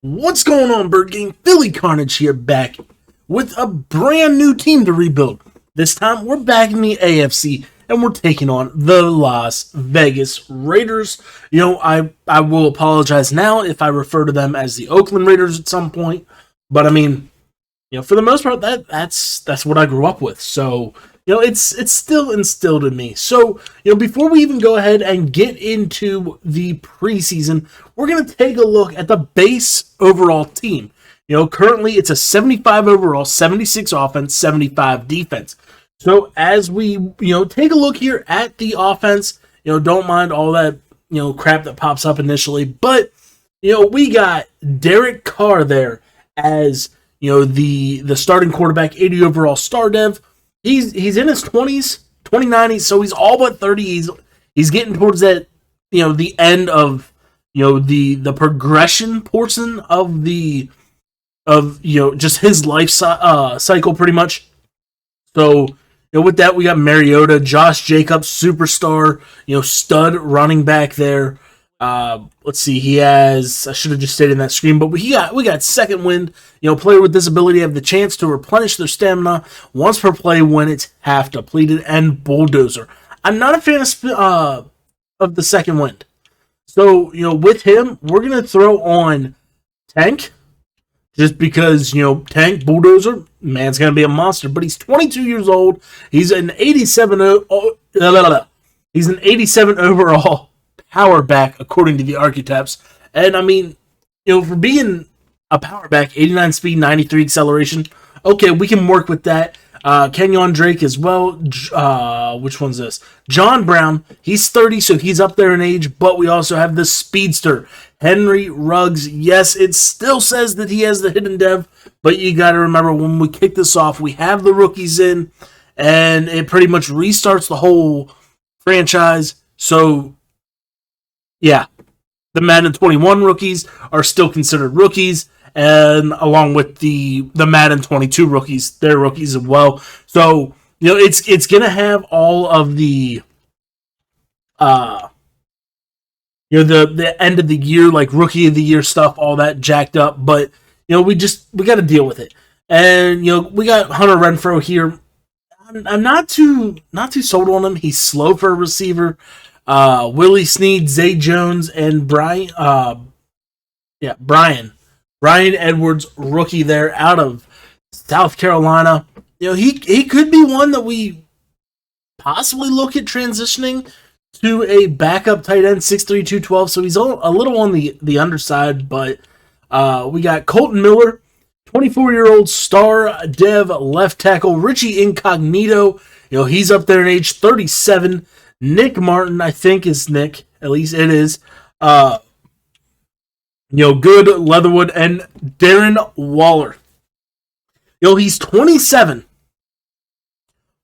What's going on, Bird Gang? Philly Carnage here, back with a brand new team to rebuild. This time, we're back in the AFC, and we're taking on the Las Vegas Raiders. You know, I will apologize now if I refer to them as the Oakland Raiders at some point, but I mean, you know, for the most part, that's what I grew up with. So, you know, it's still instilled in me. So, you know, before we even go ahead and get into the preseason, we're going to take a look at the base overall team. You know, currently it's a 75 overall, 76 offense, 75 defense. So as we, you know, take a look here at the offense, you know, don't mind all that, you know, crap that pops up initially, but, you know, we got Derrick Carr there as, you know, the starting quarterback, 80 overall star dev. He's in his 20s, 29, so he's all but 30. He's getting towards that, you know, the end of, you know, the progression portion of you know, just his life cycle pretty much. So, you know, with that we got Mariota, Josh Jacobs, superstar, you know, stud running back there. Let's see, he has, I should have just stayed in that screen, but we got second wind, you know, player with this ability have the chance to replenish their stamina once per play when it's half depleted, and bulldozer. I'm not a fan of the second wind. So, you know, with him, we're going to throw on Tank, just because, you know, Tank, bulldozer, man's going to be a monster, but he's 22 years old. He's an 87 overall power back, according to the archetypes. And I mean, you know, for being a power back, 89 speed, 93 acceleration, okay, we can work with that. Kenyon Drake as well. Which one's this? John Brown. He's 30, so he's up there in age, but we also have the speedster, Henry Ruggs. Yes, it still says that he has the hidden dev, but you got to remember, when we kick this off, we have the rookies in, and it pretty much restarts the whole franchise. So, yeah, the Madden 21 rookies are still considered rookies, and along with the Madden 22 rookies, they're rookies as well. So, you know, it's going to have all of the, you know, the end of the year, like rookie of the year stuff, all that jacked up, but, you know, we got to deal with it. And, you know, we got Hunter Renfrow here. I'm not too sold on him. He's slow for a receiver. Willie Snead, Zay Jones, and Brian Edwards, rookie there out of South Carolina. You know, he could be one that we possibly look at transitioning to a backup tight end, 6'3", 212. So he's a little on the underside, but we got Colton Miller, 24-year-old star dev left tackle, Richie Incognito. You know, he's up there in age, 37. Nick Martin, I think is Nick, at least it is. You know, good Leatherwood, and Darren Waller. You know, he's 27,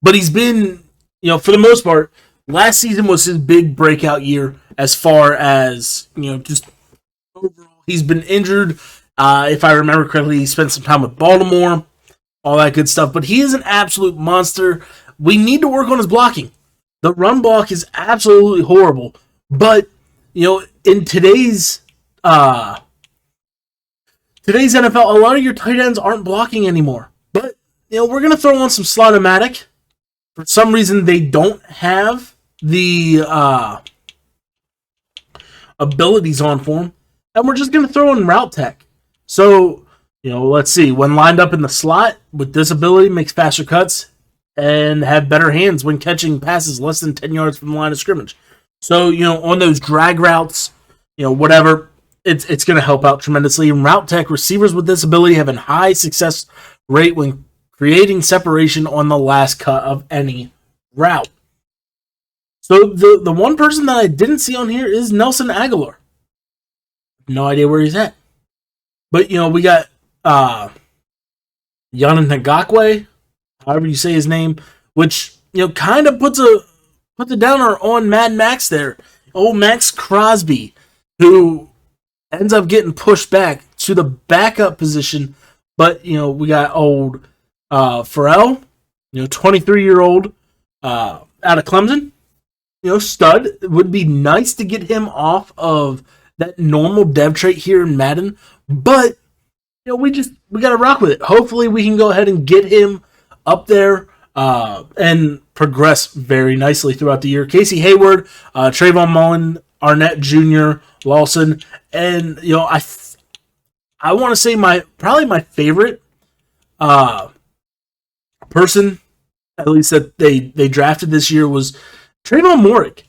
but he's been, you know, for the most part, last season was his big breakout year as far as, you know, just overall. He's been injured. If I remember correctly, he spent some time with Baltimore, all that good stuff, but he is an absolute monster. We need to work on his blocking. The run block is absolutely horrible, but, you know, in today's NFL, a lot of your tight ends aren't blocking anymore. But, you know, we're going to throw on some Slot-O-Matic. For some reason, they don't have the abilities on for him, and we're just going to throw in Route Tech. So, you know, let's see. When lined up in the slot with this ability, makes faster cuts and have better hands when catching passes less than 10 yards from the line of scrimmage. So, you know, on those drag routes, you know, whatever, it's going to help out tremendously. In Route Tech, receivers with this ability have a high success rate when creating separation on the last cut of any route. So the one person that I didn't see on here is Nelson Aguilar. No idea where he's at. But, you know, we got Yannick Ngakoue, however you say his name, which, you know, kind of puts a downer on Mad Max there. Old Max Crosby, who ends up getting pushed back to the backup position. But, you know, we got old Farrell, you know, 23-year-old out of Clemson. You know, stud. It would be nice to get him off of that normal dev trait here in Madden, But we got to rock with it. Hopefully, we can go ahead and get him up there and progress very nicely throughout the year. Casey Hayward, Trayvon Mullen, Arnett Jr., Lawson, and I want to say probably my favorite person, at least that they drafted this year, was Trevon Moehrig.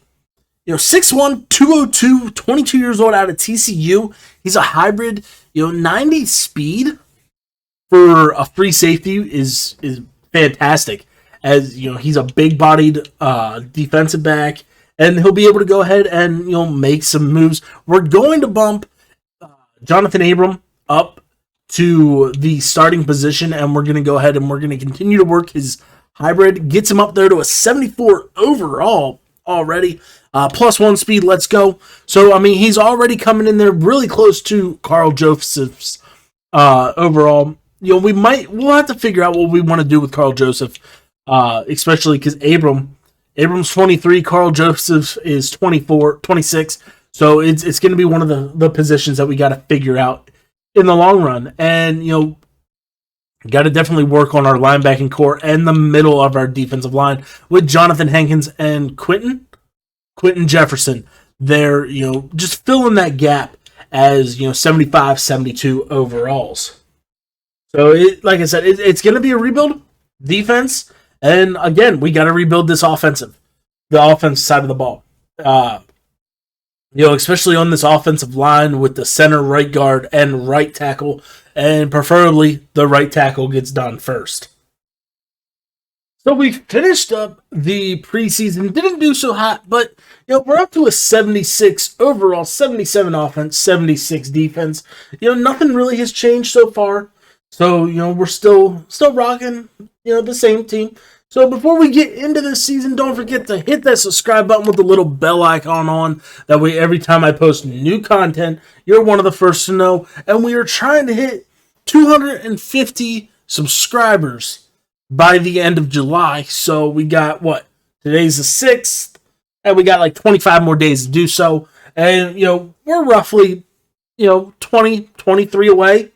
6'1", 202, 22 years old out of TCU. He's a hybrid. 90 speed for a free safety is fantastic. As he's a big-bodied defensive back, and he'll be able to go ahead and make some moves. We're going to bump Jonathan Abram up to the starting position, and we're going to go ahead and we're going to continue to work his hybrid. Gets him up there to a 74 overall already. +1 speed, let's go. So, he's already coming in there really close to Carl Joseph's overall. We'll have to figure out what we want to do with Carl Joseph, especially because Abram's 23, Carl Joseph is 26. So it's going to be one of the positions that we got to figure out in the long run. And, got to definitely work on our linebacking core and the middle of our defensive line with Jonathan Hankins and Quentin Jefferson. They're, just filling that gap as, 75, 72 overalls. So, like I said, it's going to be a rebuild defense. And again, we got to rebuild the offensive side of the ball. Especially on this offensive line with the center, right guard, and right tackle. And preferably, the right tackle gets done first. So we finished up the preseason. Didn't do so hot, but we're up to a 76 overall, 77 offense, 76 defense. Nothing really has changed so far. So we're still rocking the same team. So before we get into this season, don't forget to hit that subscribe button with the little bell icon on. That way, every time I post new content, you're one of the first to know. And we are trying to hit 250 subscribers by the end of July. So we got, today's the 6th, and we got like 25 more days to do so. And, we're roughly, 23 away.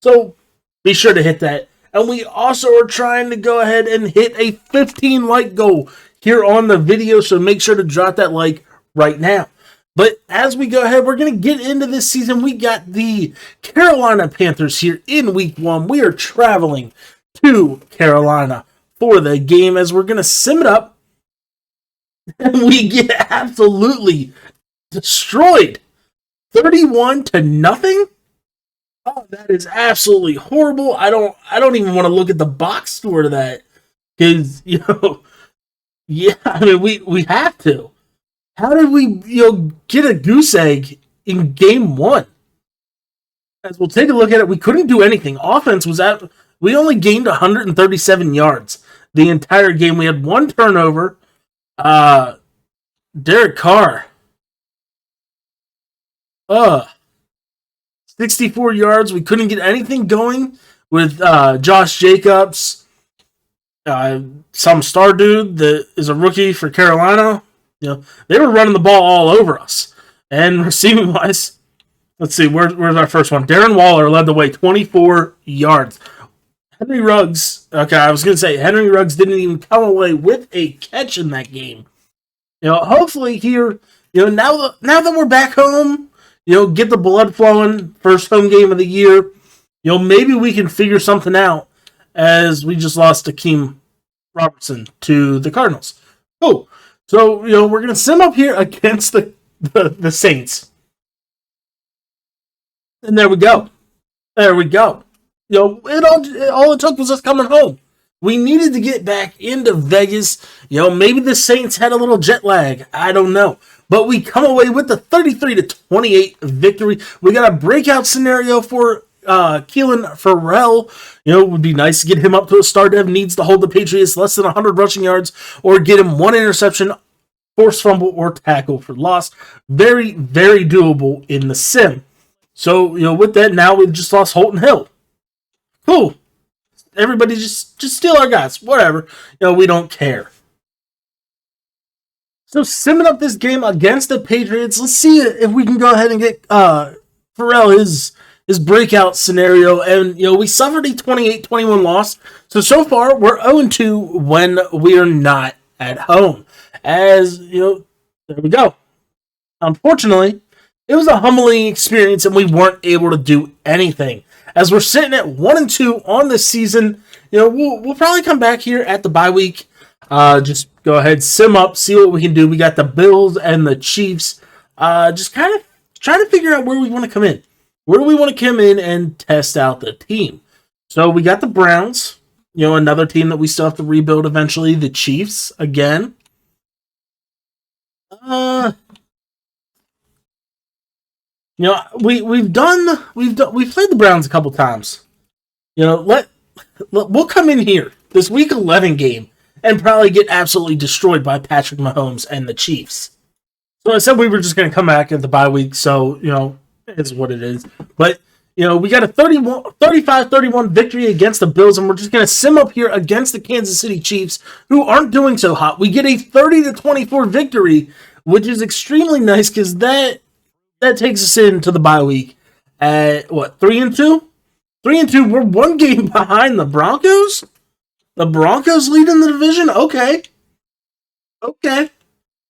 So be sure to hit that. And we also are trying to go ahead and hit a 15 like goal here on the video. So make sure to drop that like right now. But as we go ahead, we're going to get into this season. We got the Carolina Panthers here in week 1. We are traveling to Carolina for the game as we're going to sim it up. And we get absolutely destroyed. 31-0. Oh, that is absolutely horrible. I don't even want to look at the box score to that. Because, we have to. How did we, get a goose egg in game 1? As we'll take a look at it, we couldn't do anything. Offense we only gained 137 yards the entire game. We had 1 turnover. Derrick Carr. 64 yards. We couldn't get anything going with Josh Jacobs. Some star dude that is a rookie for Carolina. They were running the ball all over us. And receiving wise, let's see, where's our first one? Darren Waller led the way, 24 yards. Henry Ruggs didn't even come away with a catch in that game. Hopefully here, now that we're back home, get the blood flowing, first home game of the year, maybe we can figure something out as we just lost Akeem Robertson to the Cardinals. Cool. So, we're going to sim up here against the Saints. And there we go. All it took was us coming home. We needed to get back into Vegas. Maybe the Saints had a little jet lag. I don't know. But we come away with the 33-28 victory. We got a breakout scenario for Keelan Farrell. It would be nice to get him up to a star dev. Needs to hold the Patriots less than 100 rushing yards or get him 1 interception, forced fumble, or tackle for loss. Very, very doable in the sim. So, with that, now we've just lost Holton Hill. Cool. Everybody just steal our guys. Whatever. We don't care. So, simming up this game against the Patriots, let's see if we can go ahead and get Farrell his his breakout scenario, and we suffered a 28-21 loss. So far we're 0-2 when we are not at home. As there we go. Unfortunately, it was a humbling experience, and we weren't able to do anything. As we're sitting at 1-2 on this season, we'll probably come back here at the bye week. Just go ahead, sim up, see what we can do. We got the Bills and the Chiefs. Just kind of trying to figure out where we want to come in. Where do we want to come in and test out the team? So we got the Browns, another team that we still have to rebuild eventually. The Chiefs again. We've played the Browns a couple times. We'll come in here this Week 11 game and probably get absolutely destroyed by Patrick Mahomes and the Chiefs. So I said we were just going to come back at the bye week, so, it's what it is. But, we got a 35-31 victory against the Bills, and we're just going to sim up here against the Kansas City Chiefs, who aren't doing so hot. We get a 30-24 victory, which is extremely nice because that takes us into the bye week at, 3-2? 3-2, we're one game behind the Broncos? The Broncos leading the division? Okay.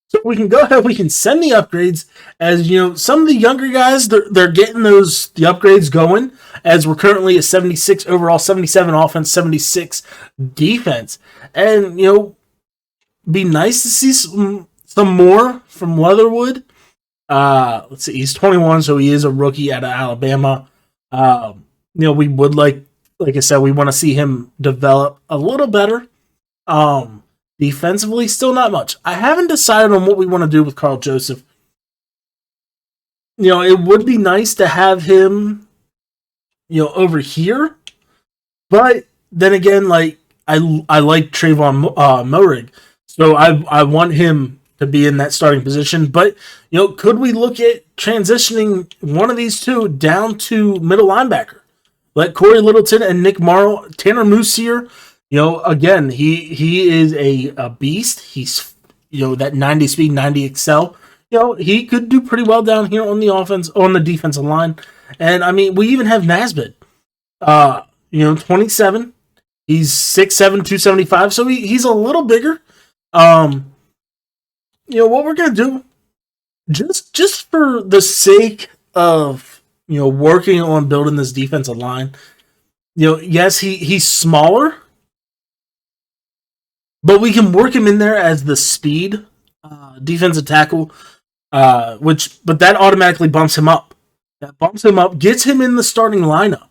So we can go ahead, we can send the upgrades. As some of the younger guys, they're getting the upgrades going, as we're currently at 76 overall, 77 offense, 76 defense. And, be nice to see some more from Leatherwood. Let's see, he's 21, so he is a rookie out of Alabama. We would like I said, we want to see him develop a little better. Defensively, still not much. I haven't decided on what we want to do with Carl Joseph. It would be nice to have him, over here. But then again, I like Trevon Moehrig, so I want him to be in that starting position. But, could we look at transitioning one of these two down to middle linebacker? Let Corey Littleton and Nick Morrow, Tanner Moose here, again, he is a beast. He's, that 90 speed, 90 excel. He could do pretty well down here on the defensive line. And, we even have Nasbit, 27. He's 6'7", 275, so he's a little bigger. What we're going to do, just for the sake of, working on building this defensive line, yes, he's smaller, but we can work him in there as the speed defensive tackle, but that automatically bumps him up. Gets him in the starting lineup.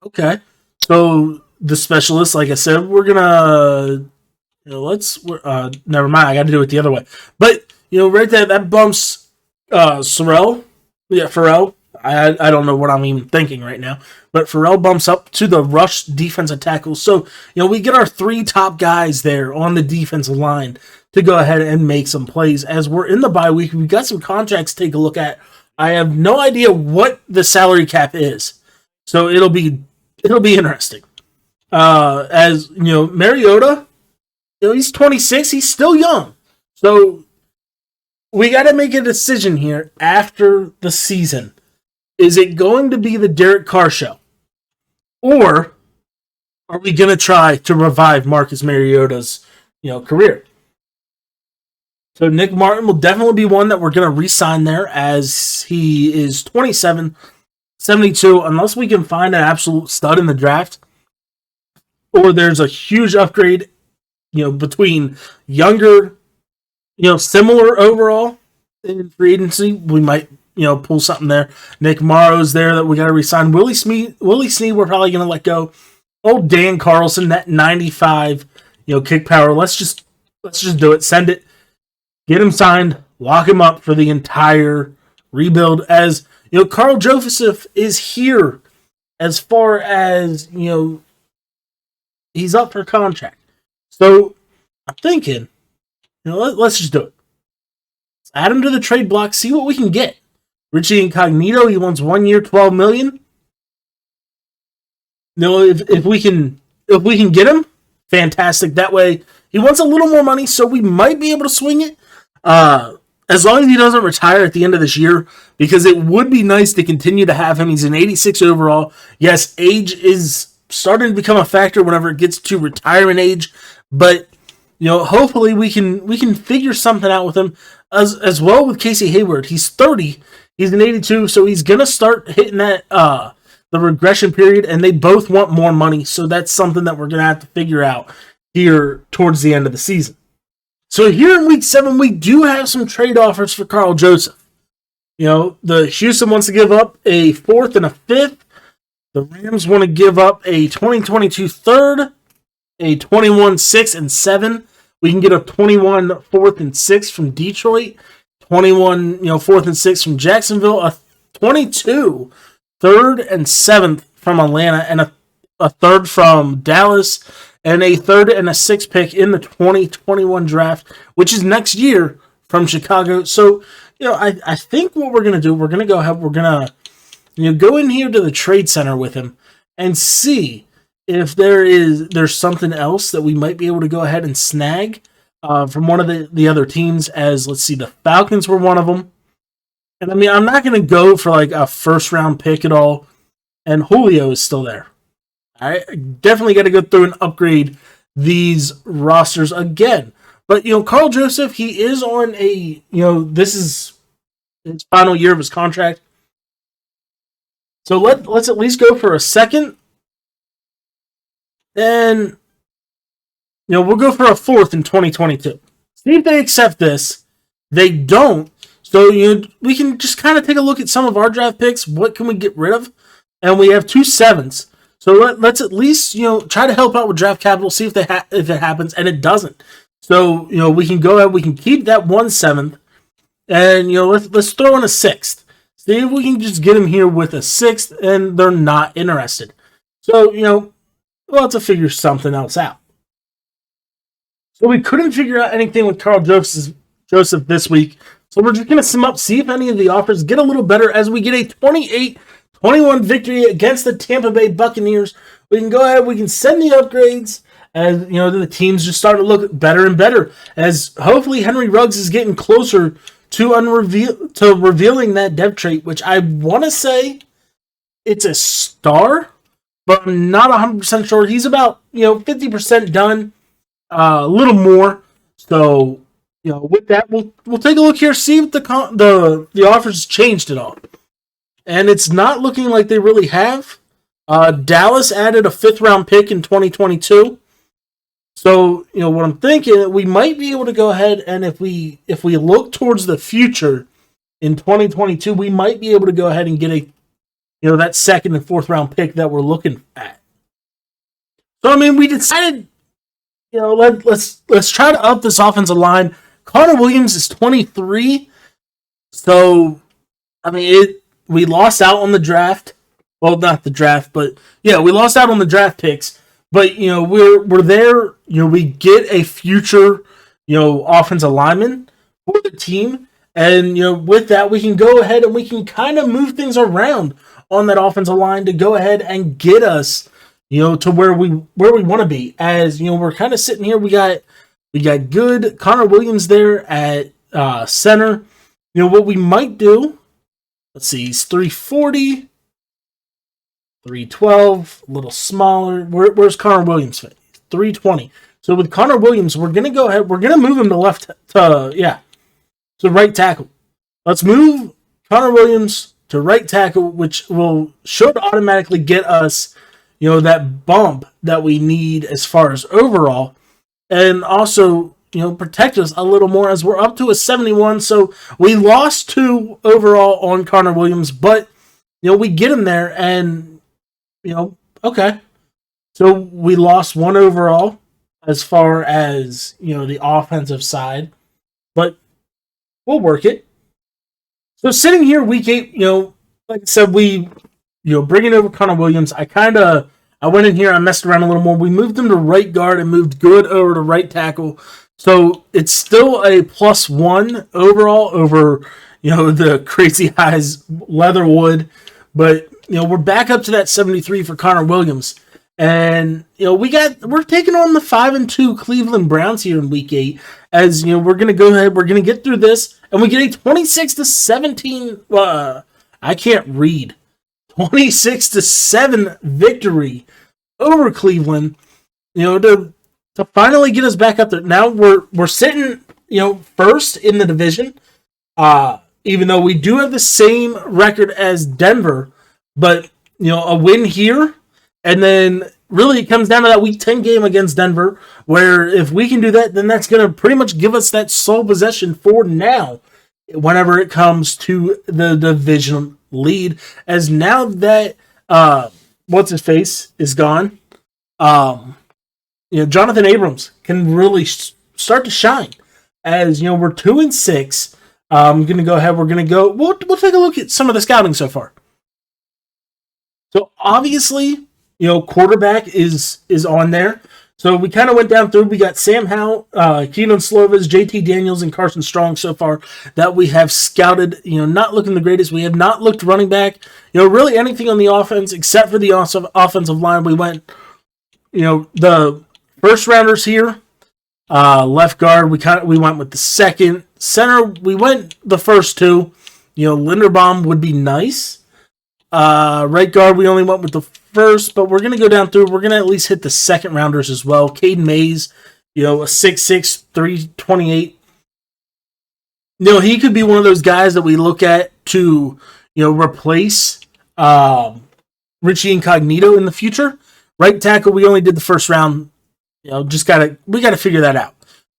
Okay, so the specialist, like I said, we're gonna never mind. I got to do it the other way. But right there, that bumps Sorrell. Yeah, Pharrell. I don't know what I'm even thinking right now. But Pharrell bumps up to the rush defensive tackle. So, we get our three top guys there on the defensive line to go ahead and make some plays. As we're in the bye week, we've got some contracts to take a look at. I have no idea what the salary cap is. So it'll be interesting. As, Mariota, he's 26. He's still young. So we got to make a decision here after the season. Is it going to be the Derrick Carr show? Or are we going to try to revive Marcus Mariota's, career? So Nick Martin will definitely be one that we're going to re-sign there, as he is 27, 72, unless we can find an absolute stud in the draft. Or there's a huge upgrade, between younger, similar overall in free agency. We might, pull something there. Nick Morrow's there that we got to resign. Willie Snead, we're probably going to let go. Old Dan Carlson, that 95, kick power. Let's just do it. Send it. Get him signed. Lock him up for the entire rebuild. As Carl Joseph is here, as far as he's up for contract. So I'm thinking, let's just do it. Let's add him to the trade block, see what we can get. Richie Incognito, he wants 1 year, $12 million. If we can get him, fantastic. That way, he wants a little more money, so we might be able to swing it. as long as he doesn't retire at the end of this year, because it would be nice to continue to have him. He's an 86 overall. Yes, age is starting to become a factor whenever it gets to retirement age, but hopefully we can figure something out with him as well with Casey Hayward. He's 30. He's an 82, so he's gonna start hitting that the regression period, and they both want more money, so that's something that we're gonna have to figure out here towards the end of the season. So here in Week 7, we do have some trade offers for Karl Joseph. The Houston wants to give up a 4th and a 5th. The Rams want to give up a 2022 3rd, a 21 6th and 7. We can get a 21 4th and 6th from Detroit, 21 4th and 6th from Jacksonville, a 22 3rd and 7th from Atlanta, and a 3rd from Dallas, and a 3rd and a 6th pick in the 2021 draft, which is next year, from Chicago. So, I think what we're going to do, we're going to go ahead, we're going to go in here to the trade center with him and see if there's something else that we might be able to go ahead and snag from one of the other teams. As, let's see, the Falcons were one of them. And I'm not going to go for like a first round pick at all. And Julio is still there. I definitely got to go through and upgrade these rosters again. But, Karl Joseph, he is on this is his final year of his contract. So let's at least go for a second. And, we'll go for a 4th in 2022. See if they accept this. They don't. So, we can just kind of take a look at some of our draft picks. What can we get rid of? And we have 2 7s. So let's at least, try to help out with draft capital, see if it happens, and it doesn't. So, we can go ahead, we can keep that 1 7th, and, let's throw in a 6th. See if we can just get him here with a 6th, and they're not interested. So, we'll have to figure something else out. So we couldn't figure out anything with Karl Joseph this week. So we're just going to sum up, see if any of the offers get a little better as we get a 28-21 victory against the Tampa Bay Buccaneers. We can go ahead, we can send the upgrades, as the teams just start to look better and better, as hopefully Henry Ruggs is getting closer to revealing that dev trait, which I want to say it's a star, but I'm not 100% sure. He's about 50% done, a little more. So with that, we'll take a look here, see if the offers changed at all, and it's not looking like they really have. Dallas added a 5th round pick in 2022. So, what I'm thinking, we might be able to go ahead, and if we look towards the future in 2022, we might be able to go ahead and get that 2nd and 4th round pick that we're looking at. So, we decided, let's try to up this offensive line. Connor Williams is 23. So, we lost out on the draft. Well, not the draft, but yeah, we lost out on the draft picks. But, we're there, we get a future, offensive lineman for the team. And, with that, we can go ahead and we can kind of move things around on that offensive line to go ahead and get us, to where we want to be. As, we're kind of sitting here, we got good Connor Williams there at center. What we might do, let's see, he's 340. 312, a little smaller. Where's Connor Williams fit? 320. So with Connor Williams, we're going to go ahead. We're going to move him to right tackle. Let's move Connor Williams to right tackle, which should automatically get us, that bump that we need as far as overall, and also, protect us a little more as we're up to a 71. So we lost 2 overall on Connor Williams, but we get him there, and okay. So we lost 1 overall as far as, the offensive side, but we'll work it. So sitting here week 8, like I said, we, bringing over Connor Williams, I went in here, I messed around a little more. We moved him to right guard and moved Good over to right tackle. So it's still a +1 overall over, the crazy highs Leatherwood, but we're back up to that 73 for Connor Williams. And, we're taking on the 5-2 Cleveland Browns here in week 8. As, we're going to go ahead, we're going to get through this, and we get a 26-17. I can't read. 26-7 victory over Cleveland. To finally get us back up there. Now we're sitting, first in the division. Even though we do have the same record as Denver, but a win here, and then really it comes down to that Week 10 game against Denver, where if we can do that, then that's going to pretty much give us that sole possession for now, whenever it comes to the division lead. As now that what's his face is gone, Jonathan Abrams can really start to shine. As we're 2-6. I'm going to go ahead. We'll take a look at some of the scouting so far. So obviously, quarterback is on there. So we kind of went down through. We got Sam Howell, Keaton Slovis, JT Daniels, and Carson Strong so far that we have scouted. Not looking the greatest. We have not looked running back. Really anything on the offense except for the offensive line. We went, the first rounders here. Left guard, we went with the second. Center, we went the first two. Linderbaum would be nice. Right guard, we only went with the first, but we're going to go down through. We're going to at least hit the second rounders as well. Caden Mays, a 6'6", 328. He could be one of those guys that we look at to, replace Richie Incognito in the future. Right tackle, we only did the first round. We got to figure that out.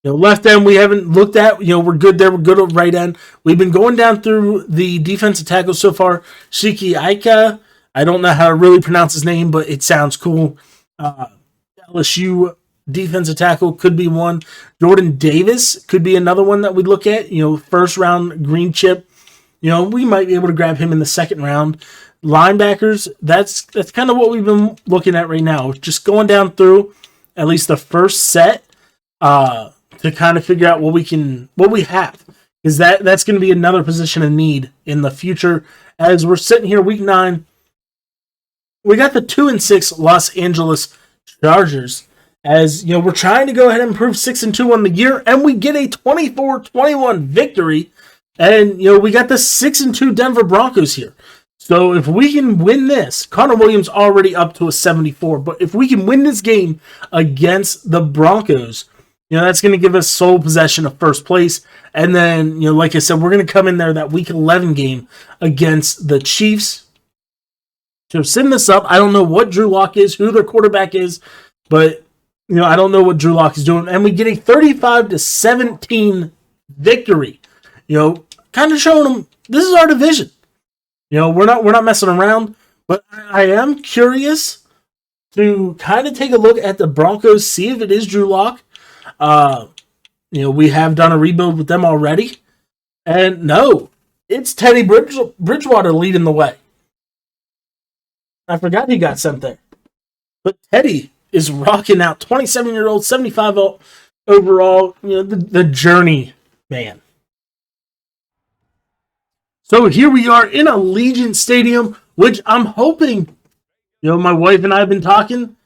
Left end, we haven't looked at. We're good there. We're good at right end. We've been going down through the defensive tackles so far. Shiki Aika, I don't know how to really pronounce his name, but it sounds cool. LSU defensive tackle could be one. Jordan Davis could be another one that we look at. First round green chip. We might be able to grab him in the second round. Linebackers, that's kind of what we've been looking at right now. Just going down through at least the first set. To kind of figure out what we have, because that's going to be another position of need in the future. As we're sitting here, Week 9, we got the 2-6 Los Angeles Chargers. As we're trying to go ahead and improve 6-2 on the year, and we get a 24-21 victory. And we got the 6-2 Denver Broncos here. So if we can win this, Connor Williams already up to a 74. But if we can win this game against the Broncos, that's going to give us sole possession of first place. And then, like I said, we're going to come in there that Week 11 game against the Chiefs. So send this up. I don't know what Drew Lock is, who their quarterback is, but, I don't know what Drew Lock is doing. And we get a 35-17 victory. Kind of showing them this is our division. We're not messing around. But I am curious to kind of take a look at the Broncos, see if it is Drew Lock. We have done a rebuild with them already. And no, it's Teddy Bridgewater leading the way. I forgot he got sent there. But Teddy is rocking out. 27-year-old, 75 overall. The journey man. So here we are in Allegiant Stadium, which I'm hoping, my wife and I have been talking.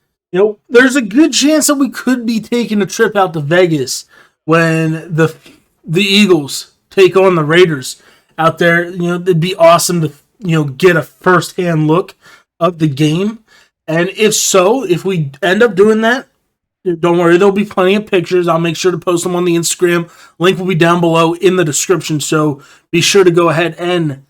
There's a good chance that we could be taking a trip out to Vegas when the Eagles take on the Raiders out there. It'd be awesome to, get a first-hand look of the game. And if we end up doing that, don't worry, there'll be plenty of pictures. I'll make sure to post them on the Instagram. Link will be down below in the description. So be sure to go ahead and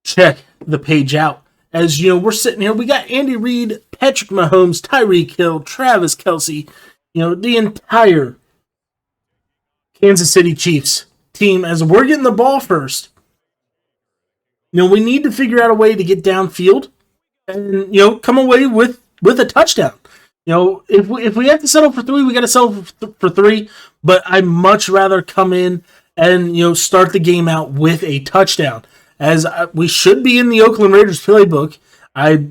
check the page out. As we're sitting here, we got Andy Reid, Patrick Mahomes, Tyreek Hill, Travis Kelce, the entire Kansas City Chiefs team. As we're getting the ball first, we need to figure out a way to get downfield and come away with a touchdown. If we have to settle for 3, we got to settle for 3. But I'd much rather come in and start the game out with a touchdown. As we should be in the Oakland Raiders playbook. I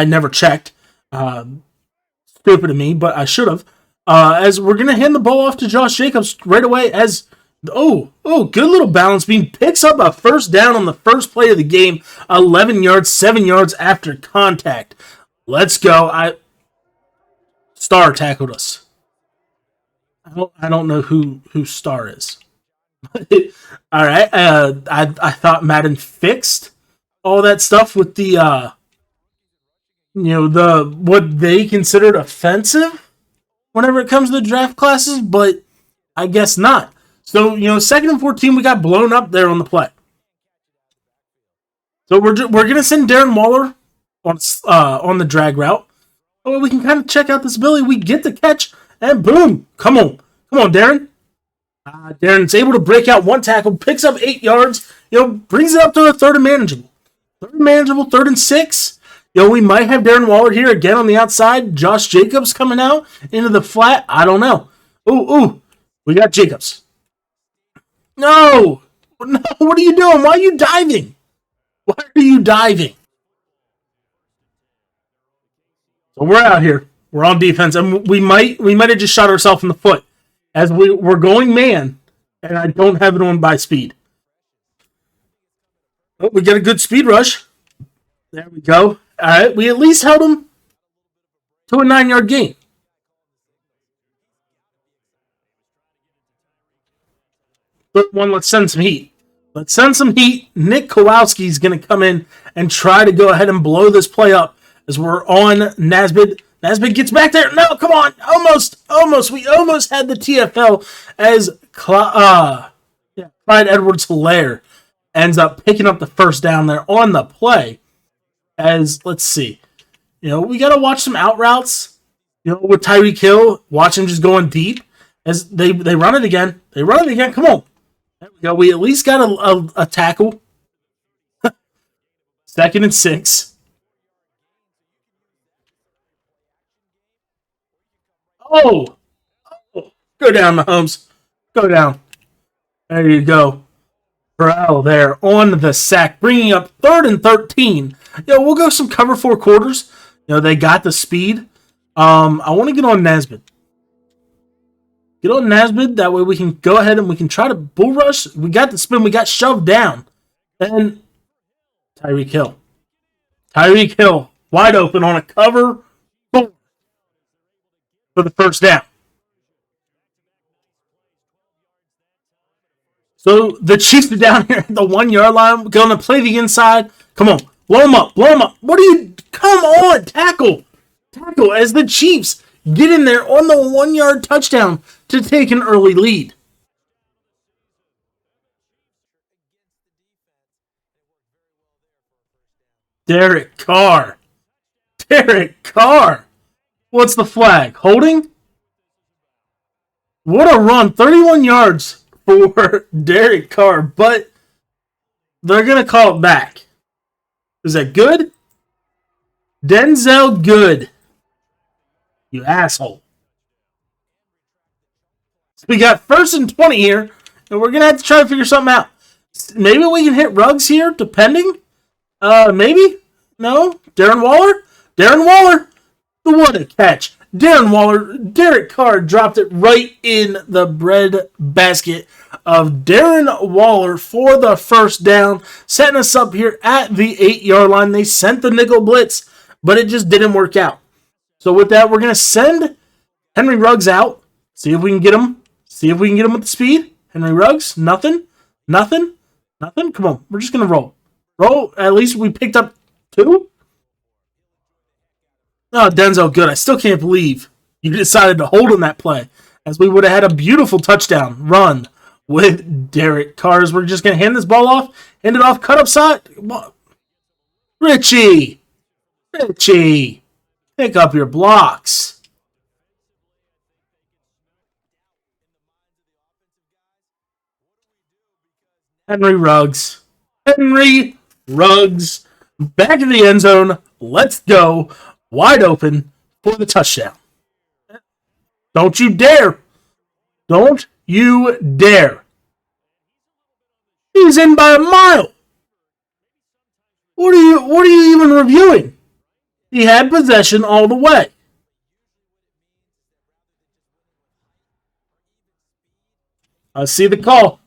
never checked. Stupid of me, but I should have. As we're going to hand the ball off to Josh Jacobs right away. As good little balance beam. Picks up a first down on the first play of the game. 11 yards, 7 yards after contact. Let's go. Star tackled us. I don't know who Star is. All right. I thought Madden fixed all that stuff with the the what they considered offensive whenever it comes to the draft classes, but I guess not. So, 2nd and 14, we got blown up there on the play. So we're gonna send Darren Waller on the drag route. Oh, we can kind of check out this ability. We get the catch, and boom! Come on, Darren. Darren's able to break out one tackle, picks up 8 yards. Brings it up to a third and manageable. 3rd and 6. We might have Darren Waller here again on the outside. Josh Jacobs coming out into the flat. I don't know. Ooh. We got Jacobs. No. What are you doing? Why are you diving? So we're out here. We're on defense, and we might have just shot ourselves in the foot as we're going man, and I don't have it on by speed. Oh, we get a good speed rush. There we go. All right, we at least held him to a 9-yard gain. Let's send some heat. Nick Kowalski's going to come in and try to go ahead and blow this play up as we're on Nesbitt. Nesbitt gets back there. No, come on. Almost. We almost had the TFL as Clyde Edwards-Helaire ends up picking up the first down there on the play. As, let's see. We got to watch some out routes. With Tyreek Hill, watch him just going deep. As they run it again. Come on. There we go. We at least got a tackle. 2nd and 6. Oh! Go down, Mahomes. Go down. There you go. Bro, there on the sack, bringing up 3rd and 13. We'll go some cover 4 quarters. They got the speed. I want to get on Nesbitt. That way we can go ahead and we can try to bull rush. We got the spin. We got shoved down. And Tyreek Hill, wide open on a cover 4 for the first down. So the Chiefs are down here at the 1-yard line. We're going to play the inside. Come on. Blow him up. What are you? Come on. Tackle as the Chiefs get in there on the 1-yard touchdown to take an early lead. Derrick Carr. What's the flag? Holding? What a run. 31 yards for Derrick Carr, but they're going to call it back. Is that good? Denzel Good. You asshole. So we got 1st and 20 here, and we're going to have to try to figure something out. Maybe we can hit Ruggs here, depending. Maybe? No? Darren Waller? What a catch. Derrick Carr dropped it right in the bread basket of Darren Waller for the first down, setting us up here at the 8-yard line. They sent the nickel blitz, but it just didn't work out. So with that, we're going to send Henry Ruggs out, see if we can get him with the speed. Henry Ruggs, nothing. Come on, we're just going to roll. At least we picked up 2. Oh, Denzel Good. I still can't believe you decided to hold on that play, as we would have had a beautiful touchdown run with Derrick Carr. We're just going to hand it off, cut upside. Richie, pick up your blocks. Henry Ruggs, back in the end zone. Let's go. Wide open for the touchdown. Don't you dare. He's in by a mile. What are you even reviewing? He had possession all the way. Let's see the call.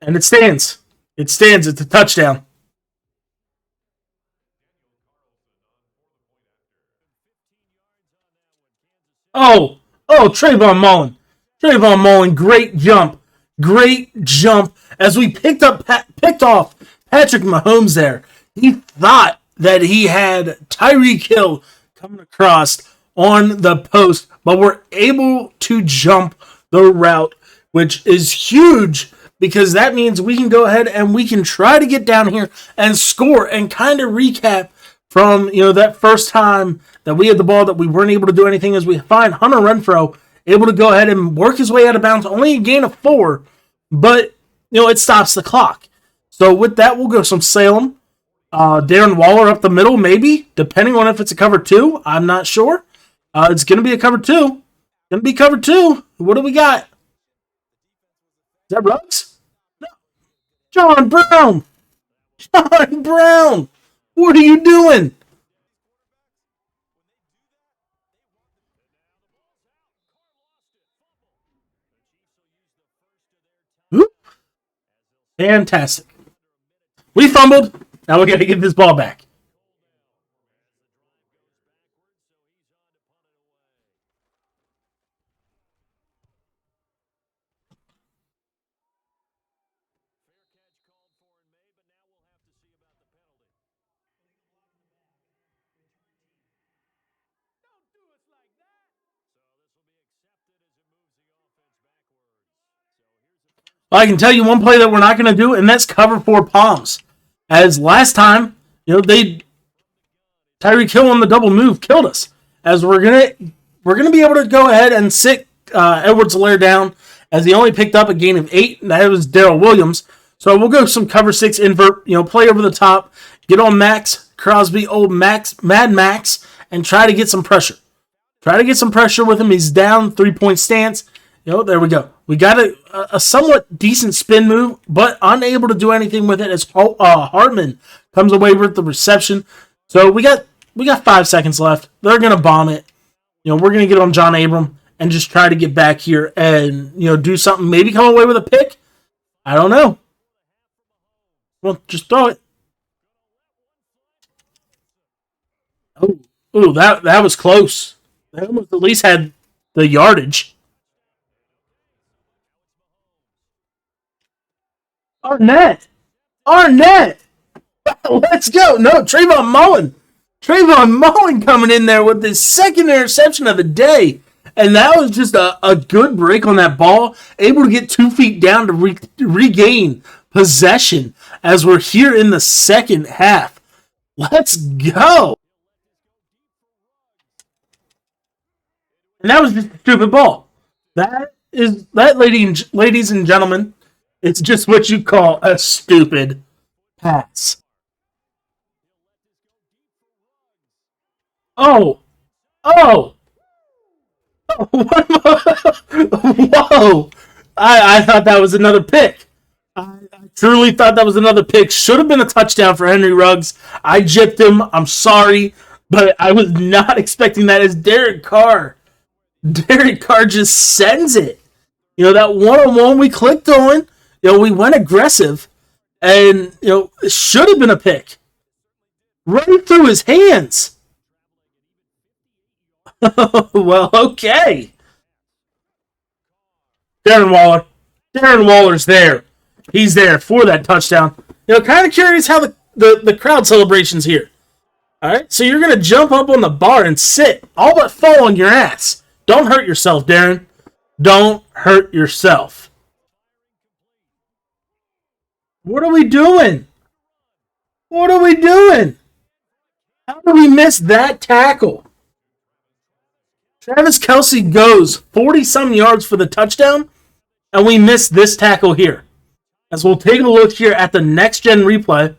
And it stands. It's a touchdown. Oh, Oh, Trevon Moehrig. Trevon Moehrig, great jump. Great jump. As we picked off Patrick Mahomes there. He thought that he had Tyreek Hill coming across on the post, but we're able to jump the route, which is huge because that means we can go ahead and we can try to get down here and score and kind of recap from, that first time that we had the ball that we weren't able to do anything as we find Hunter Renfrow able to go ahead and work his way out of bounds, only a gain of 4, but, it stops the clock. So with that, we'll go some Salem. Darren Waller up the middle, maybe, depending on if it's a cover 2. I'm not sure. It's going to be a cover 2. Going to be cover 2. What do we got? Is that Ruggs? No. John Brown. John Brown. What are you doing? Oop. Fantastic. We fumbled. Now we got to get this ball back. I can tell you one play that we're not going to do, and that's cover 4 palms. As last time, Tyreek Hill on the double move killed us. As we're gonna be able to go ahead and sit Edwards-Helaire down, as he only picked up a gain of 8, and that was Darrell Williams. So we'll go some cover 6 invert, play over the top, get on Max Crosby, old Mad Max, and try to get some pressure. Try to get some pressure with him. He's down, 3-point stance. There we go. We got a somewhat decent spin move, but unable to do anything with it as Hartman comes away with the reception. So we got 5 seconds left. They're going to bomb it. We're going to get on John Abram and just try to get back here and, do something. Maybe come away with a pick. I don't know. Well, just throw it. Oh, that was close. They almost at least had the yardage. Arnett! Let's go! No, Trevon Moehrig coming in there with his second interception of the day. And that was just a good break on that ball. Able to get 2 feet down to regain possession as we're here in the second half. Let's go! And that was just a stupid ball. That, ladies and gentlemen, it's just what you call a stupid pass. Oh! Whoa! I thought that was another pick. I truly thought that was another pick. Should have been a touchdown for Henry Ruggs. I gypped him. I'm sorry, but I was not expecting that as Derrick Carr. Derrick Carr just sends it. That one-on-one we clicked on. We went aggressive, and, it should have been a pick. Right through his hands. Well, okay. Darren Waller's there. He's there for that touchdown. Kind of curious how the crowd celebration's here. All right, so you're going to jump up on the bar and sit, all but fall on your ass. Don't hurt yourself, Darren. Don't hurt yourself. What are we doing? How did we miss that tackle? Travis Kelce goes 40-some yards for the touchdown, and we missed this tackle here. As we'll take a look here at the next-gen replay.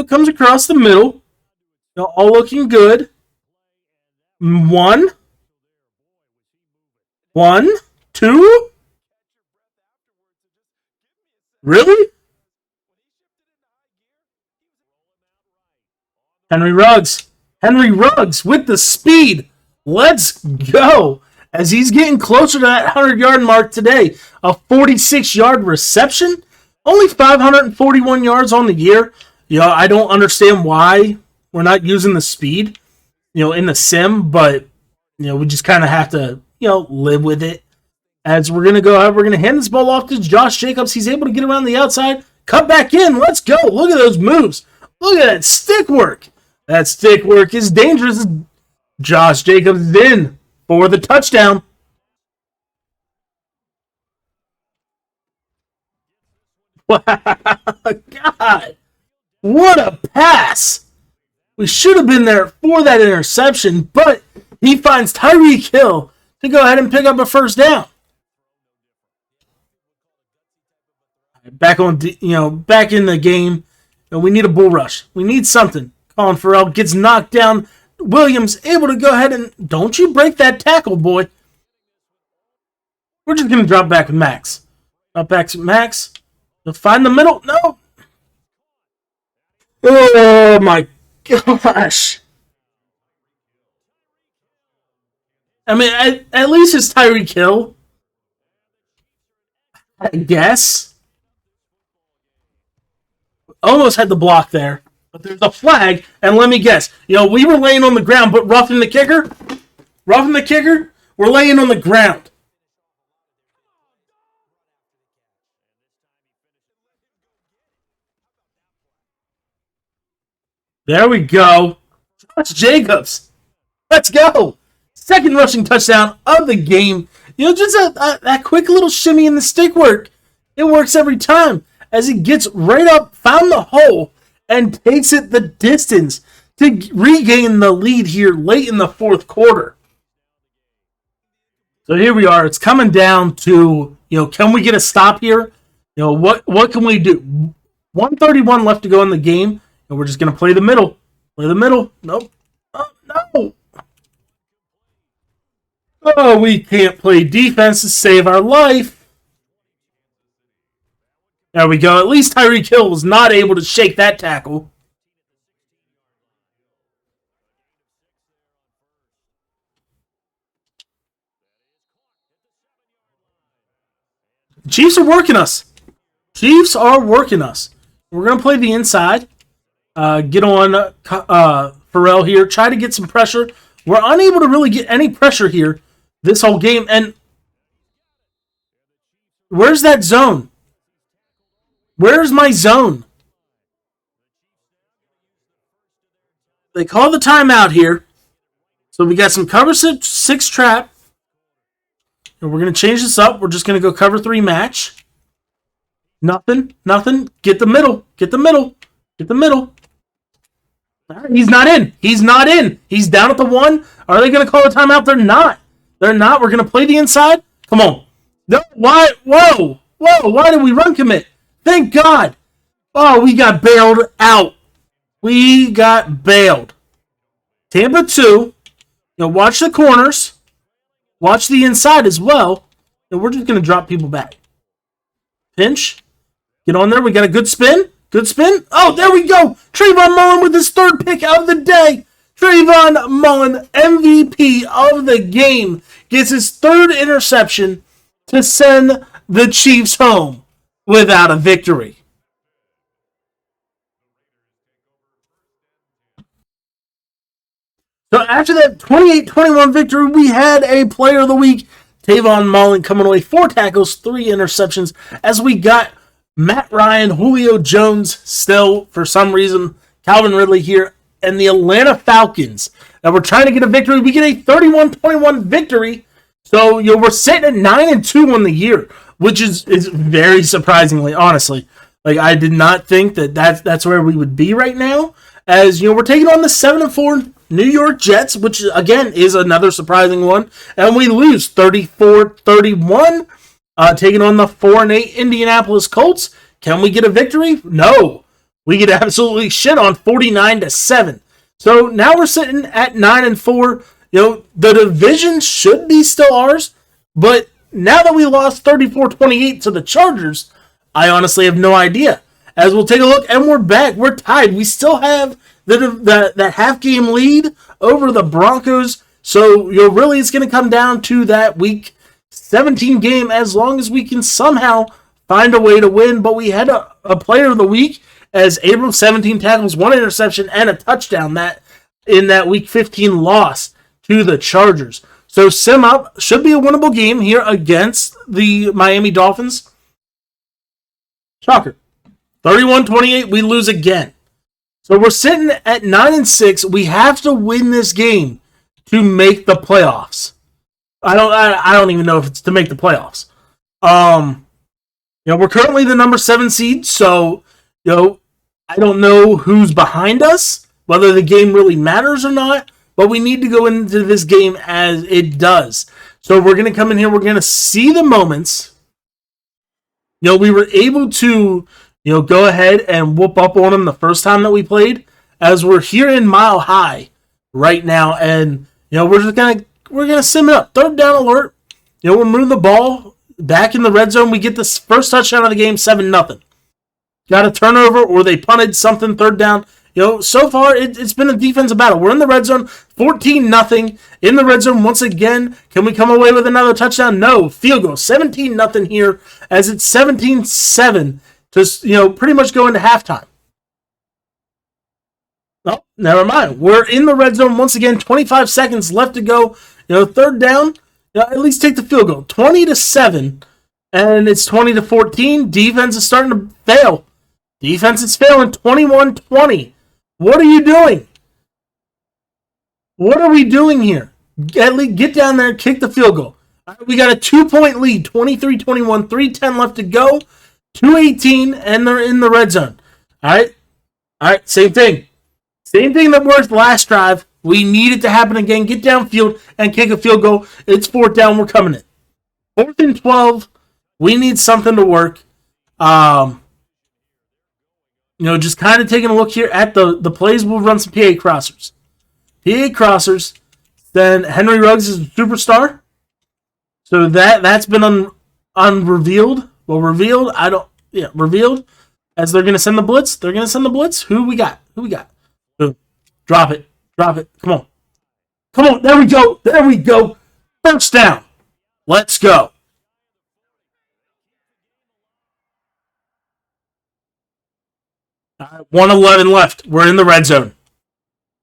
Comes across the middle. All looking good. One, two. Really? Henry Ruggs with the speed. Let's go. As he's getting closer to that 100-yard mark today. A 46-yard reception. Only 541 yards on the year. I don't understand why we're not using the speed, in the sim, but, we just kind of have to, live with it. As we're going to go ahead, we're going to hand this ball off to Josh Jacobs. He's able to get around the outside, cut back in. Let's go. Look at those moves. Look at that stick work. That stick work is dangerous. Josh Jacobs is in for the touchdown. Wow. God. What a pass. We should have been there for that interception, but he finds Tyreek Hill to go ahead and pick up a first down. Back on, back in the game. We need a bull rush. We need something. Colin Farrell gets knocked down. Williams able to go ahead and don't you break that tackle, boy. We're just going to drop back with Max. Drop back to Max. He'll find the middle. No. Oh, my gosh. I mean, at least it's Tyreek Hill. I guess. Almost had the block there. But there's a flag, and let me guess. We were laying on the ground, but roughing the kicker, we're laying on the ground. There we go. Josh Jacobs. Let's go. Second rushing touchdown of the game. Just that quick little shimmy in the stick work. It works every time. As he gets right up, found the hole, and takes it the distance to regain the lead here late in the fourth quarter. So here we are. It's coming down to, can we get a stop here? What can we do? 1:31 left to go in the game, and we're just going to play the middle. Play the middle. Nope. Oh, no. Oh, we can't play defense to save our life. There we go. At least Tyreek Hill was not able to shake that tackle. Chiefs are working us. We're going to play the inside. Get on Farrell here. Try to get some pressure. We're unable to really get any pressure here this whole game. And where's that zone? Where's my zone? They call the timeout here. So we got some cover 6 trap. And we're going to change this up. We're just going to go cover 3 match. Nothing. Get the middle. He's not in. He's down at the 1. Are they going to call a timeout? They're not. We're going to play the inside. Come on. No. Why? Whoa. Why did we run commit? Thank God. Oh, we got bailed out. Tampa 2. Watch the corners. Watch the inside as well. And we're just going to drop people back. Pinch. Get on there. We got a good spin. Oh, there we go. Trevon Moehrig with his 3rd pick of the day. Trevon Moehrig, MVP of the game, gets his 3rd interception to send the Chiefs home without a victory. So after that 28-21 victory, we had a player of the week, Trevon Moehrig, coming away 4 tackles, 3 interceptions, as we got Matt Ryan, Julio Jones, still, for some reason, Calvin Ridley here, and the Atlanta Falcons. Now we're trying to get a victory. We get a 31-21 victory. So we're sitting at 9-2 on the year, which is very surprisingly, honestly. Like, I did not think that's where we would be right now. As we're taking on the 7-4 New York Jets, which again is another surprising one, and we lose 34-31. Taking on the 4-8 Indianapolis Colts. Can we get a victory? No. We get absolutely shit on 49-7. So now we're sitting at 9-4. The division should be still ours, but now that we lost 34-28 to the Chargers, I honestly have no idea. As we'll take a look, and we're back. We're tied. We still have that half-game lead over the Broncos. So really it's going to come down to that Week 17 game as long as we can somehow find a way to win. But we had a player of the week as Abrams, 17 tackles, 1 interception, and a touchdown in that Week 15 loss to the Chargers. So sim up, should be a winnable game here against the Miami Dolphins. Shocker. 31-28, we lose again. So we're sitting at 9-6. We have to win this game to make the playoffs. I don't even know if it's to make the playoffs. We're currently the number 7 seed, so I don't know who's behind us, whether the game really matters or not, but we need to go into this game as it does. So we're going to come in here, we're going to see the moments. We were able to, go ahead and whoop up on them the first time that we played, as we're here in Mile High right now, and we're gonna sim it up. Third down alert. We're moving the ball back in the red zone. We get this first touchdown of the game, 7-0. Got a turnover or they punted something, third down. So far it's been a defensive battle. We're in the red zone, 14-0 in the red zone once again. Can we come away with another touchdown? No. Field goal, 17-0 here, as it's 17-7 to pretty much go into halftime. Oh, never mind. We're in the red zone once again. 25 seconds left to go. Third down. At least take the field goal. 20-7, and it's 20-14. Defense is starting to fail. Defense is failing. 21-20. What are you doing? What are we doing here? At least get down there and kick the field goal. We got a 2-point lead. 23-21. 3:10 left to go. 2:18, and they're in the red zone. All right. Same thing. Same thing that worked last drive. We need it to happen again. Get downfield and kick a field goal. It's 4th down. We're coming in. 4th and 12. We need something to work. Just kind of taking a look here at the plays. We'll run some PA crossers. PA crossers. Then Henry Ruggs is a superstar. So that's been unrevealed. Well, revealed. Revealed. As they're going to send the blitz. They're going to send the blitz. Who we got? Boom. Drop it. Come on. There we go. First down. Let's go. 1:11 left. We're in the red zone.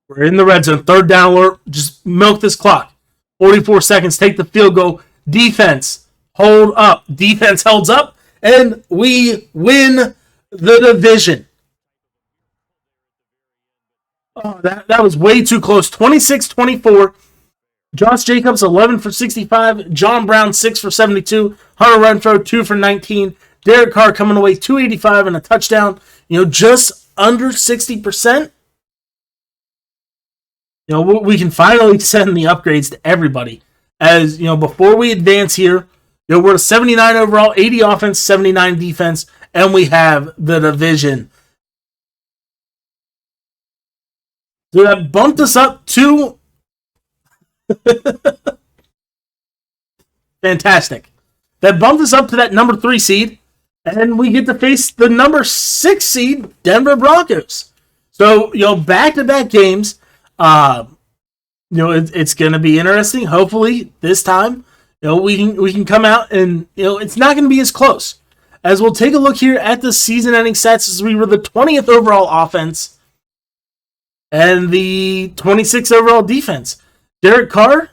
3rd down alert. Just milk this clock. 44 seconds. Take the field goal. Defense. Hold up. Defense holds up. And we win the division. Oh, that was way too close. 26-24. Josh Jacobs, 11 for 65. John Brown, 6 for 72. Hunter Renfrow, 2 for 19. Derrick Carr coming away 285 and a touchdown. Just under 60%. We can finally send the upgrades to everybody. As, before we advance here, we're a 79 overall, 80 offense, 79 defense, and we have the division. So that bumped us up to... Fantastic. That bumped us up to that number 3 seed, and we get to face the number 6 seed, Denver Broncos. So, back-to-back games. It's going to be interesting. Hopefully, this time, we can come out and, it's not going to be as close. As we'll take a look here at the season-ending stats, as we were the 20th overall offense and the 26th overall defense. Derrick Carr,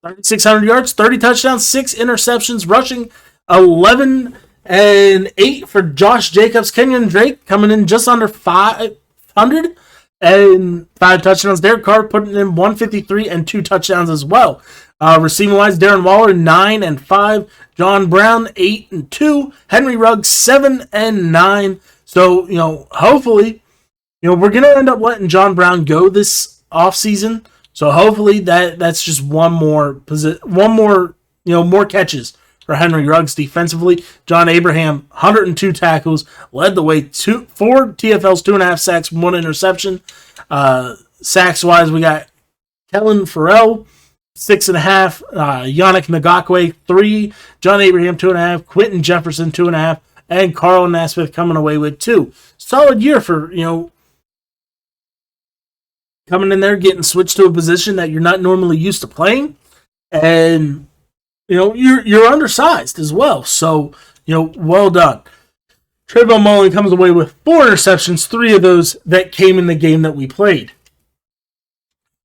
3,600 yards, 30 touchdowns, 6 interceptions, rushing 11 and 8 for Josh Jacobs. Kenyon Drake coming in just under 500 and 5 touchdowns. Derrick Carr putting in 153 and 2 touchdowns as well. Receiving wise, Darren Waller 9 and 5, John Brown 8 and 2, Henry Ruggs 7 and 9. So hopefully, we're gonna end up letting John Brown go this offseason. So hopefully that's just one more more catches for Henry Ruggs defensively. John Abraham, 102 tackles, led the way. 4 TFLs, 2.5 sacks, 1 interception. Sacks wise, we got Kellen Farrell, 6.5. Yannick Ngakwe, 3. John Abraham, 2.5. Quentin Jefferson, 2.5. And Carl Naismith coming away with 2. Solid year for, coming in there, getting switched to a position that you're not normally used to playing. And, you're undersized as well. So, well done. Trevon Moehrig comes away with 4 interceptions, 3 of those that came in the game that we played.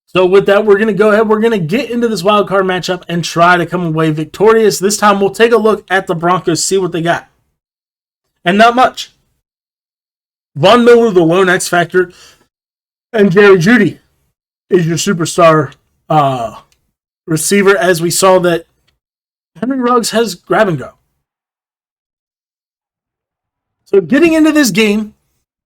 So with that, we're going to go ahead. We're going to get into this wild card matchup and try to come away victorious. This time, we'll take a look at the Broncos, see what they got. And not much. Von Miller, the lone X factor, and Jerry Jeudy is your superstar receiver, as we saw that Henry Ruggs has grab and go. So getting into this game,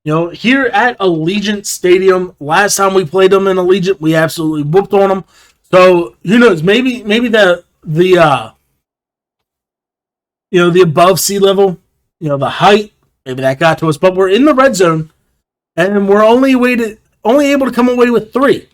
here at Allegiant Stadium, last time we played them in Allegiant, we absolutely whooped on them. So who knows? Maybe the above sea level, the height, maybe that got to us. But we're in the red zone, and we're only able to come away with 3.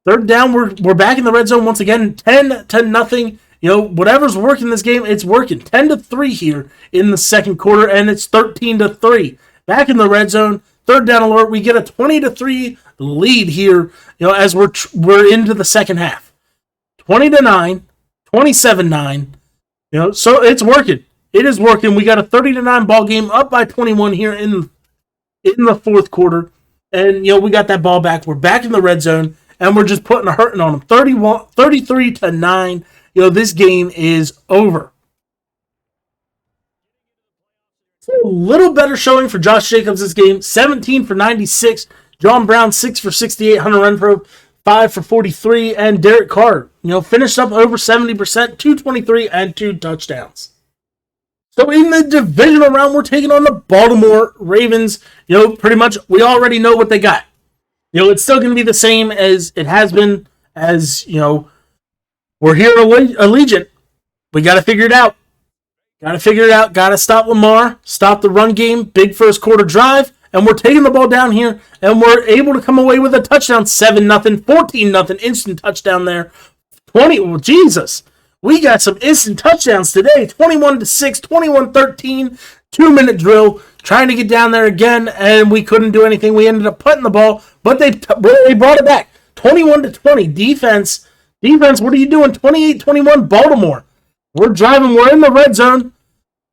Third down, we're back in the red zone once again, 10-0. Whatever's working this game, it's working. 10-3 here in the second quarter, and it's 13-3. Back in the red zone, third down alert. We get a 20-3 lead here, as we're into the second half. 20-9, 27-9. So it's working. It is working. We got a 30-9 ball game, up by 21 here in the fourth quarter, and we got that ball back. We're back in the red zone, and we're just putting a hurting on them. 33-9. This game is over. So a little better showing for Josh Jacobs this game. 17 for 96. John Brown, 6 for 68. Hunter Renfrow, 5 for 43. And Derrick Carr, finished up over 70%, 223 and 2 touchdowns. So in the divisional round, we're taking on the Baltimore Ravens. Pretty much we already know what they got. It's still going to be the same as it has been, as, we're here at Allegiant. We got to figure it out. Got to stop Lamar, stop the run game, big first quarter drive, and we're taking the ball down here, and we're able to come away with a touchdown, 7-0, 14-0, instant touchdown there. Jesus. We got some instant touchdowns today, 21-6, 21-13, 2-minute drill, trying to get down there again, and we couldn't do anything. We ended up putting the ball, but they brought it back, 21-20. Defense, what are you doing? 28-21, Baltimore. We're driving. We're in the red zone.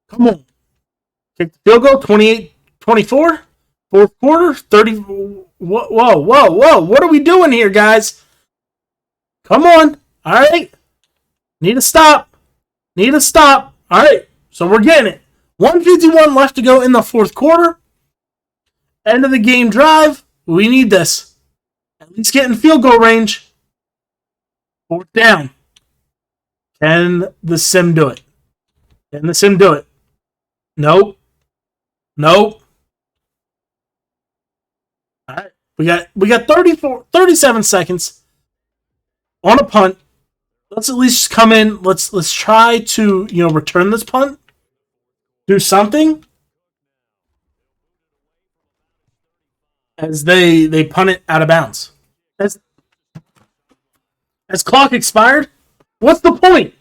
Come on. Kick the field goal, 28-24. Fourth quarter, 30. Whoa. What are we doing here, guys? Come on. All right. Need to stop. All right. So we're getting it. 1:51 left to go in the fourth quarter. End of the game drive. We need this. At least get in field goal range. Fourth down. Can the sim do it? Nope. All right. We got 37 seconds on a punt. Let's at least come in. Let's try to, return this punt. Do something. As they punt it out of bounds. As clock expired. What's the point?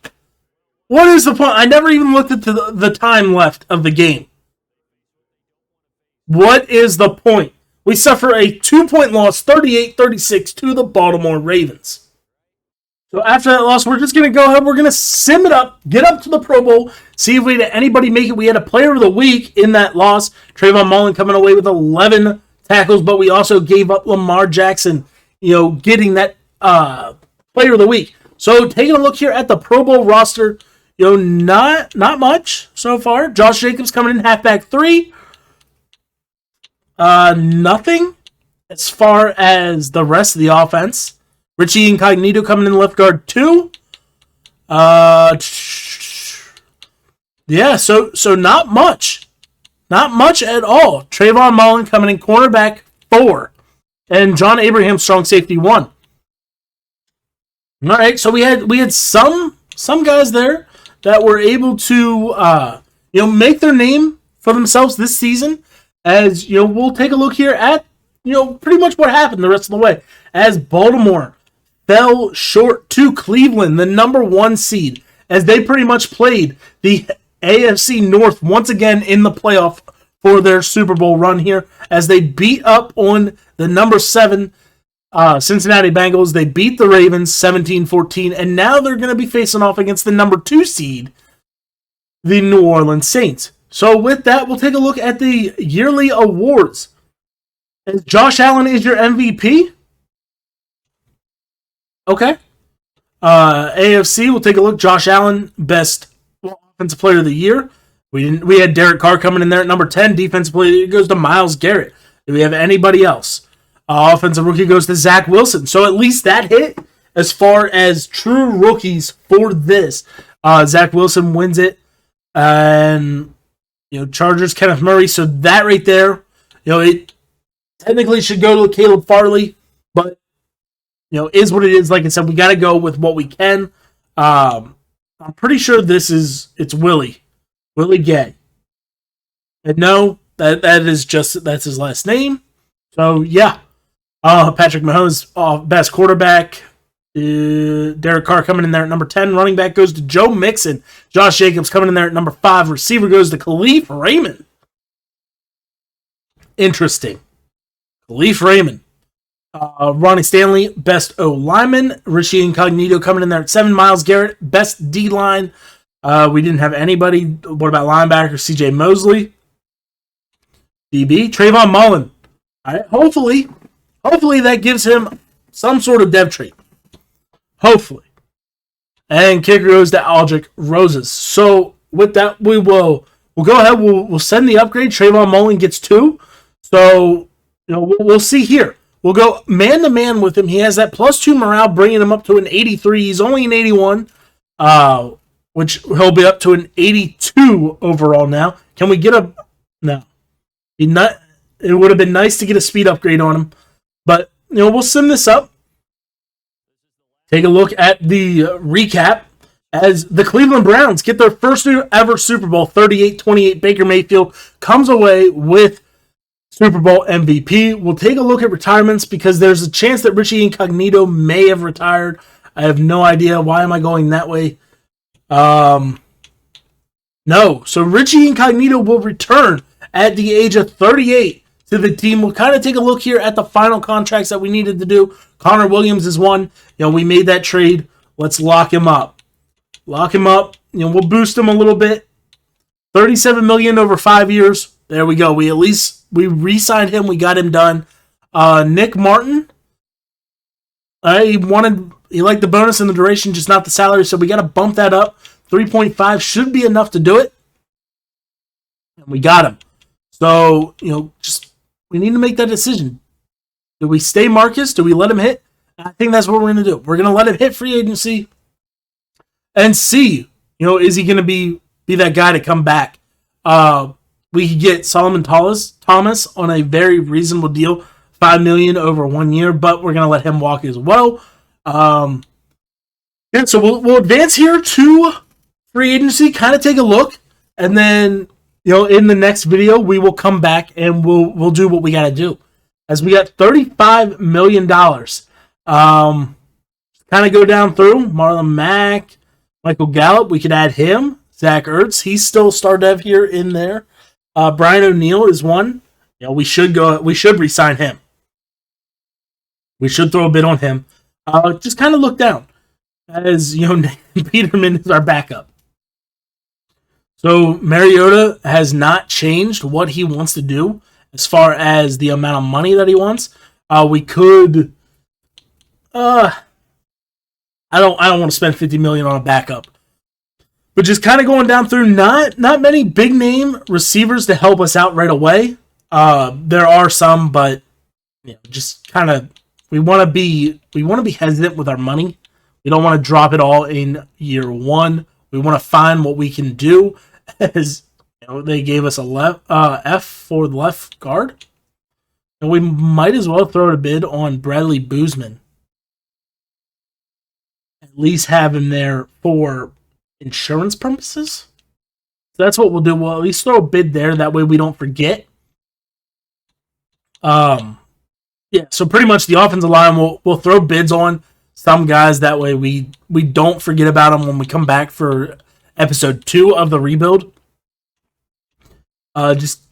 What is the point? I never even looked at the time left of the game. What is the point? We suffer a 2-point loss, 38-36 to the Baltimore Ravens. So after that loss, we're just going to go ahead. We're going to sim it up, get up to the Pro Bowl, see if we had anybody make it. We had a player of the week in that loss. Trevon Moehrig coming away with 11 tackles, but we also gave up Lamar Jackson, getting that player of the week. So taking a look here at the Pro Bowl roster, not much so far. Josh Jacobs coming in halfback 3. Nothing as far as the rest of the offense. Richie Incognito coming in left guard 2. Yeah, so not much. Not much at all. Trevon Moehrig coming in cornerback 4. And John Abraham strong safety 1. All right, so we had some guys there that were able to make their name for themselves this season. As we'll take a look here at pretty much what happened the rest of the way, as Baltimore fell short to Cleveland, the number 1 seed, as they pretty much played the AFC North once again in the playoff for their Super Bowl run here, as they beat up on the number 7 Cincinnati Bengals. They beat the Ravens 17-14, and now they're going to be facing off against the number 2 seed, the New Orleans Saints. So with that, we'll take a look at the yearly awards. As Josh Allen is your MVP. Okay. AFC, we'll take a look. Josh Allen, best offensive player of the year. We had Derrick Carr coming in there at number 10. Defensive player goes to Myles Garrett. Do we have anybody else? Offensive rookie goes to Zach Wilson. So at least that hit as far as true rookies for this. Zach Wilson wins it. And, Chargers, Kenneth Murray. So that right there, it technically should go to Caleb Farley. But, is what it is. Like I said, we got to go with what we can. I'm pretty sure it's Willie Gay. And no, that's his last name. So yeah. Patrick Mahomes, best quarterback. Derek Carr coming in there at number 10. Running back goes to Joe Mixon. Josh Jacobs coming in there at number 5. Receiver goes to Khalif Raymond. Interesting. Khalif Raymond. Ronnie Stanley, best O-lineman. Richie Incognito coming in there at 7. Myles Garrett, best D-line. We didn't have anybody. What about linebacker? CJ Mosley. DB. Trayvon Mullen. All right, hopefully that gives him some sort of dev trait. Hopefully. And kicker goes to Aldrich Roses. So with that, we'll go ahead. We'll send the upgrade. Trayvon Mullen gets 2. So we'll see here. We'll go man-to-man with him. He has that +2 morale, bringing him up to an 83. He's only an 81, which he'll be up to an 82 overall now. Can we get a... No. It would have been nice to get a speed upgrade on him. But, we'll sim this up. Take a look at the recap as the Cleveland Browns get their first ever Super Bowl, 38-28. Baker Mayfield comes away with Super Bowl MVP. We'll take a look at retirements because there's a chance that Richie Incognito may have retired. I have no idea. Why am I going that way? No. So Richie Incognito will return at the age of 38 to the team. We'll kind of take a look here at the final contracts that we needed to do. Connor Williams is one. We made that trade. Let's lock him up. We'll boost him a little bit. $37 million over 5 years. There we go. We re-signed him. We got him done. Nick Martin. He liked the bonus and the duration, just not the salary. So we got to bump that up. 3.5 should be enough to do it. And we got him. So, we need to make that decision. Do we stay Marcus? Do we let him hit? I think that's what we're going to do. We're going to let him hit free agency and see, is he going to be that guy to come back? We could get Solomon Thomas on a very reasonable deal, $5 million over 1 year, but we're going to let him walk as well. So we'll advance here to free agency, kind of take a look, and then in the next video we will come back and we'll do what we got to do. As we got $35 million. Kind of go down through Marlon Mack, Michael Gallup. We could add him. Zach Ertz, he's still star dev here in there. Brian O'Neill is one. We should re-sign him. We should throw a bid on him. Just kind of look down as Peterman is our backup. So Mariota has not changed what he wants to do as far as the amount of money that he wants. We could. I don't want to spend $50 million on a backup. But just kind of going down through, not many big name receivers to help us out right away. There are some, but just kind of we want to be hesitant with our money. We don't want to drop it all in year one. We want to find what we can do. As they gave us a F for the left guard, and we might as well throw a bid on Bradley Boozman. At least have him there for insurance purposes. So that's what we'll do. We'll at least throw a bid there. That way we don't forget. So pretty much the offensive line we'll throw bids on some guys. That way we don't forget about them when we come back for episode 2 of the rebuild. Just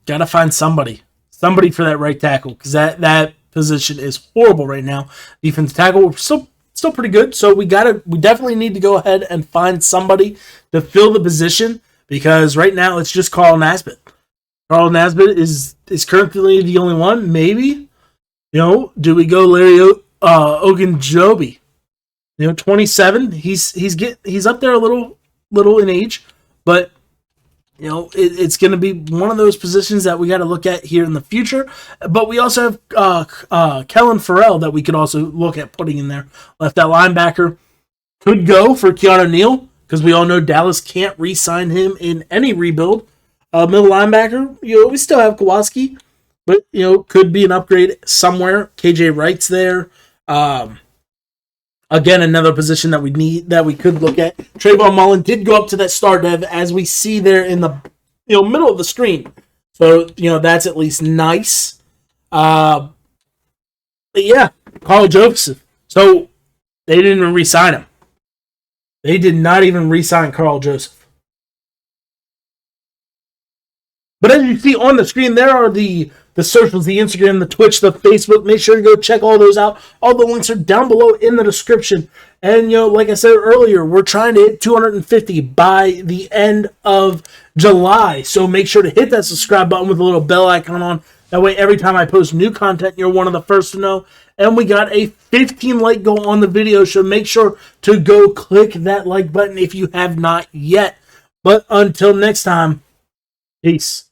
gotta find somebody for that right tackle, because that position is horrible right now. Defensive tackle, we're still pretty good, so we definitely need to go ahead and find somebody to fill the position, because right now it's just Carl Nassib. Carl Nassib is currently the only one. Maybe, do we go Larry Ogunjobi? 27. He's up there a little in age, but it's going to be one of those positions that we got to look at here in the future. But we also have Kellen Farrell that we could also look at putting in there. Left that linebacker could go for Keanu Neal, because we all know Dallas can't re-sign him in any rebuild. Middle linebacker, we still have Kowalski, but could be an upgrade somewhere. KJ Wright's there. Again, another position that we could look at. Trayvon Mullen did go up to that star dev, as we see there in the middle of the screen. So that's at least nice. But yeah, Carl Joseph. So they didn't even re-sign him. They did not even re-sign Carl Joseph. But as you see on the screen, there are the socials, the Instagram, the Twitch, the Facebook. Make sure to go check all those out. All the links are down below in the description. And, like I said earlier, we're trying to hit 250 by the end of July. So make sure to hit that subscribe button with a little bell icon on. That way, every time I post new content, you're one of the first to know. And we got a 15 like goal on the video, so make sure to go click that like button if you have not yet. But until next time, peace.